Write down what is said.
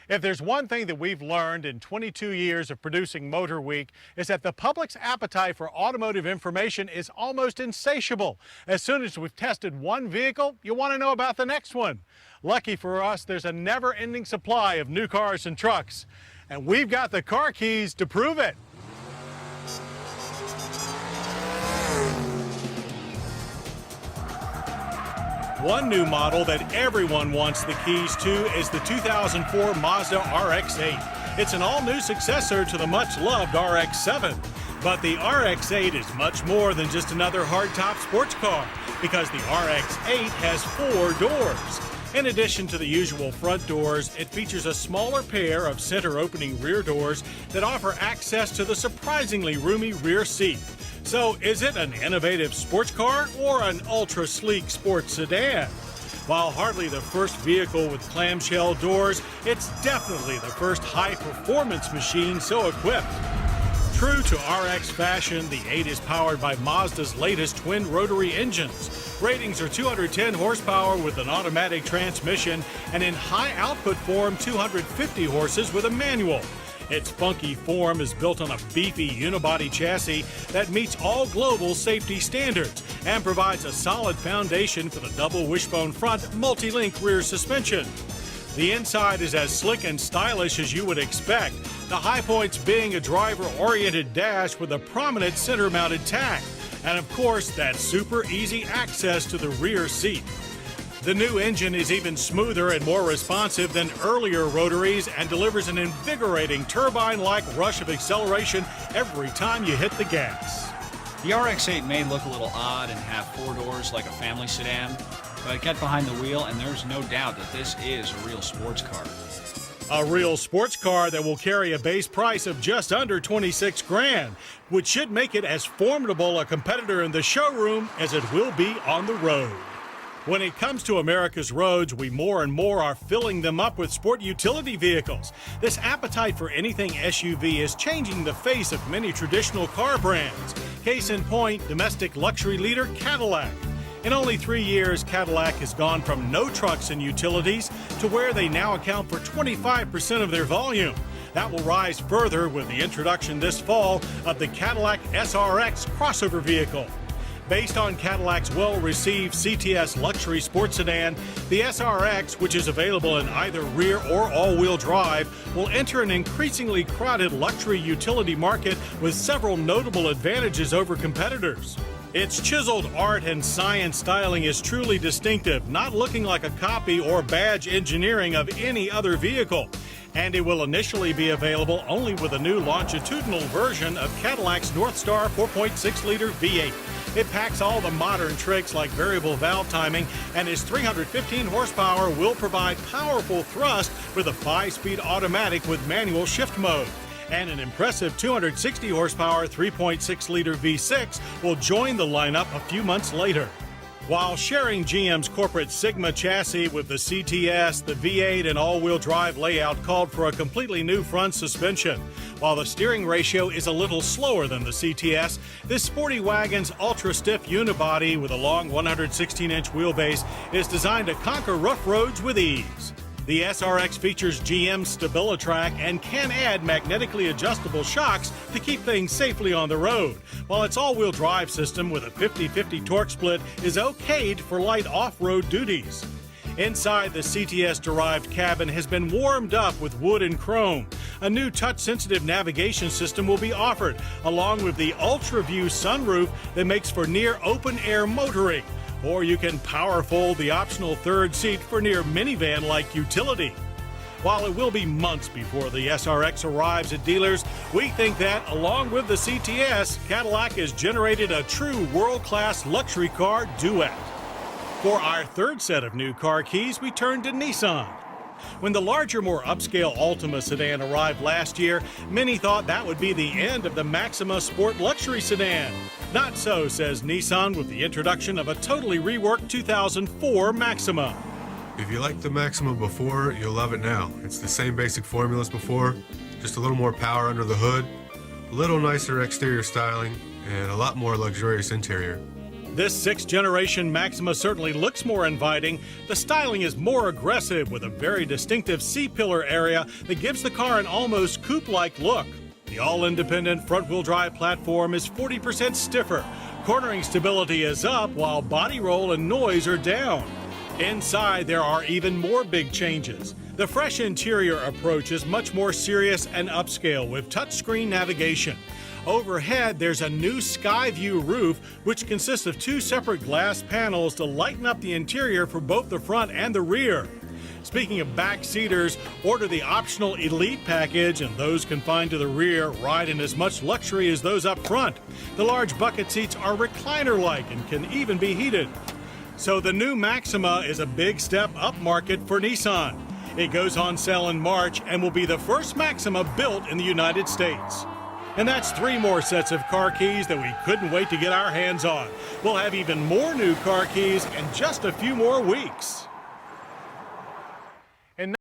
If there's one thing that we've learned in 22 years of producing Motorweek, is that the public's appetite for automotive information is almost insatiable. As soon as we've tested one vehicle, you want to know about the next one. Lucky for us, there's a never-ending supply of new cars and trucks, and we've got the car keys to prove it. One new model that everyone wants the keys to is the 2004 Mazda RX8. It's an all-new successor to the much-loved RX7. But the RX8 is much more than just another hardtop sports car, because the RX8 has 4 doors. In addition to the usual front doors, it features a smaller pair of center-opening rear doors that offer access to the surprisingly roomy rear seat. So, is it an innovative sports car or an ultra-sleek sports sedan? While hardly the first vehicle with clamshell doors, it's definitely the first high-performance machine so equipped. True to RX fashion, the 8 is powered by Mazda's latest twin-rotary engines. Ratings are 210 horsepower with an automatic transmission, and in high-output form, 250 horses with a manual. Its funky form is built on a beefy unibody chassis that meets all global safety standards and provides a solid foundation for the double wishbone front multi-link rear suspension. The inside is as slick and stylish as you would expect, the high points being a driver-oriented dash with a prominent center-mounted tack, and of course, that super easy access to the rear seat. The new engine is even smoother and more responsive than earlier rotaries and delivers an invigorating turbine-like rush of acceleration every time you hit the gas. The RX8 may look a little odd and have 4 doors like a family sedan, but get behind the wheel and there's no doubt that this is a real sports car. A real sports car that will carry a base price of just under 26 grand, which should make it as formidable a competitor in the showroom as it will be on the road. When it comes to America's roads, we more and more are filling them up with sport utility vehicles. This appetite for anything SUV is changing the face of many traditional car brands. Case in point, domestic luxury leader Cadillac. In only 3 years, Cadillac has gone from no trucks and utilities to where they now account for 25% of their volume. That will rise further with the introduction this fall of the Cadillac SRX crossover vehicle. Based on Cadillac's well-received CTS luxury sports sedan, the SRX, which is available in either rear or all-wheel drive, will enter an increasingly crowded luxury utility market with several notable advantages over competitors. Its chiseled art and science styling is truly distinctive, not looking like a copy or badge engineering of any other vehicle. And it will initially be available only with a new longitudinal version of Cadillac's Northstar 4.6-liter V8. It packs all the modern tricks like variable valve timing, and its 315 horsepower will provide powerful thrust with a 5-speed automatic with manual shift mode. And an impressive 260 horsepower 3.6-liter V6 will join the lineup a few months later. While sharing GM's corporate Sigma chassis with the CTS, the V8 and all-wheel drive layout called for a completely new front suspension. While the steering ratio is a little slower than the CTS, this sporty wagon's ultra-stiff unibody with a long 116-inch wheelbase is designed to conquer rough roads with ease. The SRX features GM StabiliTrak and can add magnetically adjustable shocks to keep things safely on the road, while its all-wheel drive system with a 50-50 torque split is okayed for light off-road duties. Inside, the CTS-derived cabin has been warmed up with wood and chrome. A new touch-sensitive navigation system will be offered, along with the UltraView sunroof that makes for near open-air motoring. Or you can power fold the optional third seat for near minivan-like utility. While it will be months before the SRX arrives at dealers, we think that, along with the CTS, Cadillac has generated a true world-class luxury car duet. For our third set of new car keys, we turn to Nissan. When the larger, more upscale Altima sedan arrived last year, many thought that would be the end of the Maxima sport luxury sedan. Not so, says Nissan, with the introduction of a totally reworked 2004 Maxima. If you liked the Maxima before, you'll love it now. It's the same basic formula as before, just a little more power under the hood, a little nicer exterior styling, and a lot more luxurious interior. This 6th generation Maxima certainly looks more inviting. The styling is more aggressive with a very distinctive C-pillar area that gives the car an almost coupe-like look. The all-independent front-wheel drive platform is 40% stiffer. Cornering stability is up while body roll and noise are down. Inside, there are even more big changes. The fresh interior approach is much more serious and upscale with touchscreen navigation. Overhead, there's a new sky view roof, which consists of 2 separate glass panels to lighten up the interior for both the front and the rear. Speaking of back-seaters, order the optional Elite package, and those confined to the rear ride in as much luxury as those up front. The large bucket seats are recliner-like and can even be heated. So the new Maxima is a big step up market for Nissan. It goes on sale in March and will be the first Maxima built in the United States. And that's 3 more sets of car keys that we couldn't wait to get our hands on. We'll have even more new car keys in just a few more weeks.